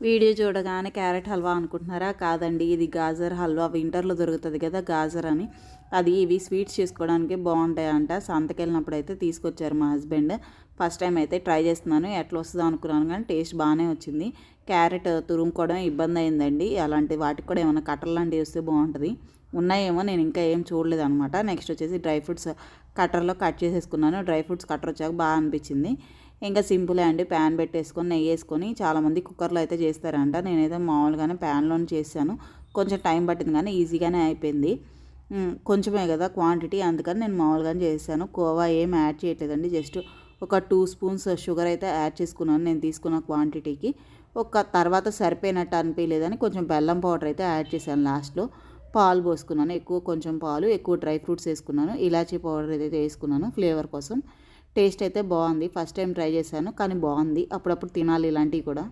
Video చూడగానే carrot halwa అనుకుంటున్నారా? కాదండి, ఇది గాజర్ హల్వా. వింటర్లో దొరుకుతుంది కదా గాజర్ అని. ఇవి స్వీట్స్ చేసుకోవడానికి బాగుంటాయంట. సంతకెళ్ళినప్పుడు అయితే తీసుకొచ్చారు మా హస్బెండ్. ఫస్ట్ టైం అయితే ట్రై చేస్తున్నాను. ఎట్లా వస్తుందో అనుకున్నాను కానీ టేస్ట్ బాగానే వచ్చింది. క్యారెట్ తురుముకోవడం ఇబ్బంది అయిందండి. అలాంటి వాటికి కూడా ఏమైనా కట్టలు లాంటివి వస్తే బాగుంటుంది. ఉన్నాయేమో, నేను ఇంకా ఏం చూడలేదు అనమాట. నెక్స్ట్ వచ్చేసి డ్రై ఫ్రూట్స్ కట్టర్లో కట్ చేసేసుకున్నాను. డ్రై ఫ్రూట్స్ కట్టర్ వచ్చాక బాగా అనిపించింది. ఇంకా సింపులే అండి. ప్యాన్ పెట్టేసుకొని నెయ్యి వేసుకొని, చాలామంది కుక్కర్లో అయితే చేస్తారంట. నేనైతే మామూలుగానే ప్యాన్లోనే చేశాను. కొంచెం టైం పట్టింది కానీ ఈజీగానే అయిపోయింది. కొంచెమే కదా క్వాంటిటీ, అందుకని నేను మామూలుగానే చేశాను. కోవా ఏం యాడ్ చేయట్లేదండి. జస్ట్ ఒక 2 స్పూన్స్ షుగర్ అయితే యాడ్ చేసుకున్నాను నేను తీసుకున్న క్వాంటిటీకి. తర్వాత సరిపోయినట్టు అనిపించలేదని కొంచెం బెల్లం పౌడర్ అయితే యాడ్ చేశాను లాస్ట్లో. పాలు పోసుకున్నాను. కొంచెం పాలు, ఎక్కువ డ్రై ఫ్రూట్స్ వేసుకున్నాను. ఇలాచీ పౌడర్ ఏదైతే వేసుకున్నాను ఫ్లేవర్ కోసం. టేస్ట్ అయితే బాగుంది. ఫస్ట్ టైం ట్రై చేశాను కానీ బాగుంది. అప్పుడప్పుడు తినాలి ఇలాంటివి కూడా.